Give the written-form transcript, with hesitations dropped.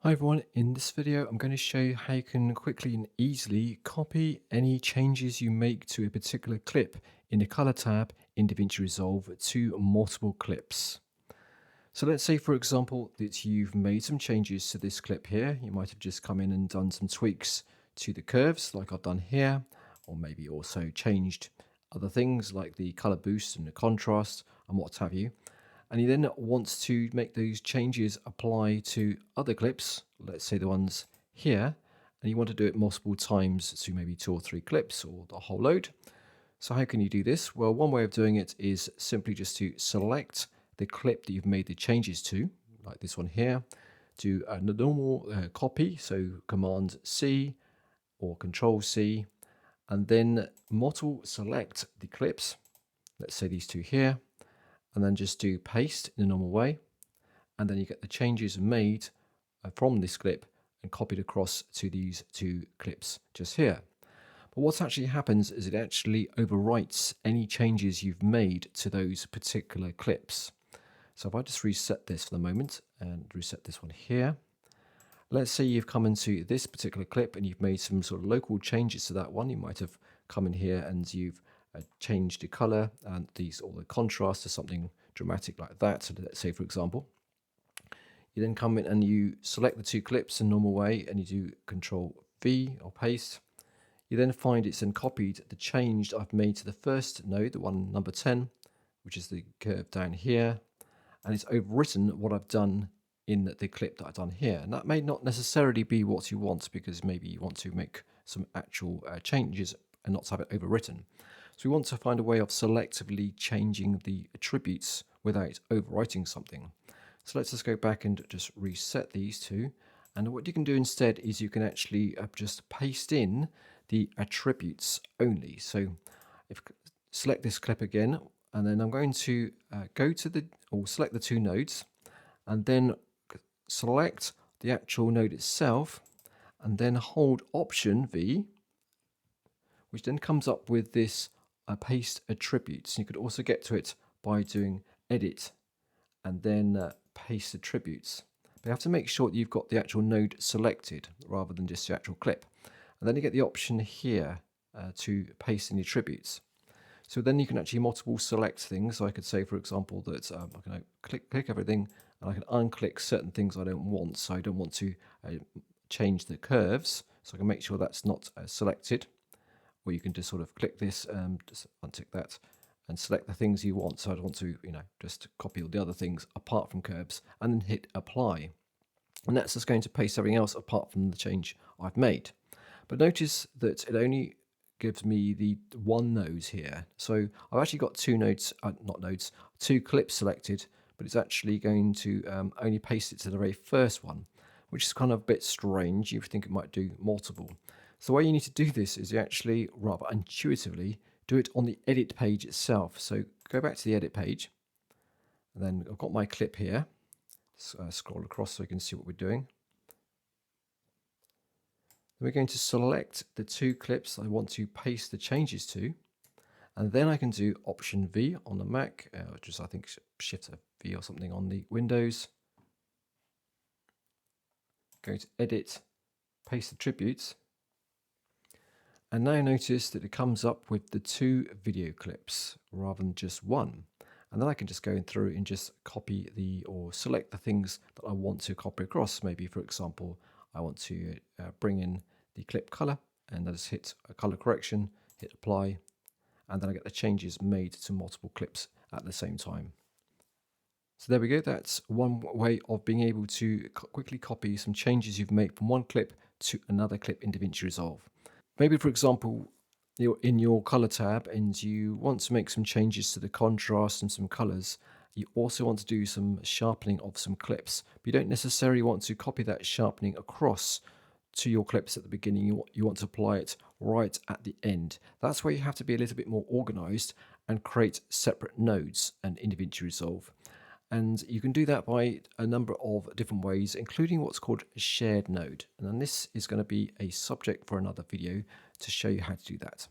Hi everyone, in this video I'm going to show you how you can quickly and easily copy any changes you make to a particular clip in the color tab in DaVinci Resolve to multiple clips. So let's say for example that you've made some changes to this clip here. You might have just come in and done some tweaks to the curves like I've done here, or maybe also changed other things like the color boost and the contrast and what have you. And you then want to make those changes apply to other clips, let's say the ones here, and you want to do it multiple times, so maybe 2 or 3 clips or the whole load. So how can you do this? Well, one way of doing it is simply just to select the clip that you've made the changes to, like this one here, do a normal copy, so Command C or Control C, and then multiple select the clips, let's say these two here, and then just do paste in the normal way, and then you get the changes made from this clip and copied across to these two clips just here. But what actually happens is it actually overwrites any changes you've made to those particular clips. So if I just reset this for the moment and reset this one here, let's say you've come into this particular clip and you've made some sort of local changes to that one. You might have come in here and you've change the color and or the contrast to something dramatic like that. So let's say, for example, you then come in and you select the two clips in normal way and you do Control V or paste. You then find it's then copied the change that I've made to the first node, the one number 10, which is the curve down here, and it's overwritten what I've done in the clip that I've done here. And that may not necessarily be what you want, because maybe you want to make some actual changes and not have it overwritten. So we want to find a way of selectively changing the attributes without overwriting something. So let's just go back and just reset these two. And what you can do instead is you can actually just paste in the attributes only. So select this clip again, and then I'm going to select the two nodes, and then select the actual node itself, and then hold Option V, which then comes up with this paste attributes. You could also get to it by doing Edit and then paste attributes. But you have to make sure that you've got the actual node selected rather than just the actual clip. And then you get the option here to paste in the attributes. So then you can actually multiple select things. So I could say, for example, that I'm going to click everything, and I can unclick certain things I don't want. So I don't want to change the curves. So I can make sure that's not selected. Or you can just sort of click this, just untick that, and select the things you want. So I want to, just copy all the other things apart from curves, and then hit apply. And that's just going to paste everything else apart from the change I've made. But notice that it only gives me the one node here. So I've actually got two clips selected, but it's actually going to only paste it to the very first one, which is kind of a bit strange. You think it might do multiple. So the way you need to do this is you actually, rather intuitively, do it on the edit page itself. So go back to the edit page, and then I've got my clip here. Scroll across so you can see what we're doing. Then we're going to select the two clips I want to paste the changes to, and then I can do Option V on the Mac, which is I think Shift V or something on the Windows. Go to Edit, Paste Attributes. And now notice that it comes up with the two video clips rather than just one. And then I can just go in through and just copy or select the things that I want to copy across. Maybe, for example, I want to bring in the clip color, and I just hit a color correction, hit apply, and then I get the changes made to multiple clips at the same time. So there we go. That's one way of being able to quickly copy some changes you've made from one clip to another clip in DaVinci Resolve. Maybe, for example, you're in your color tab and you want to make some changes to the contrast and some colors. You also want to do some sharpening of some clips, but you don't necessarily want to copy that sharpening across to your clips at the beginning. You want to apply it right at the end. That's where you have to be a little bit more organized and create separate nodes and in DaVinci Resolve. And you can do that by a number of different ways, including what's called a shared node. And then this is going to be a subject for another video to show you how to do that.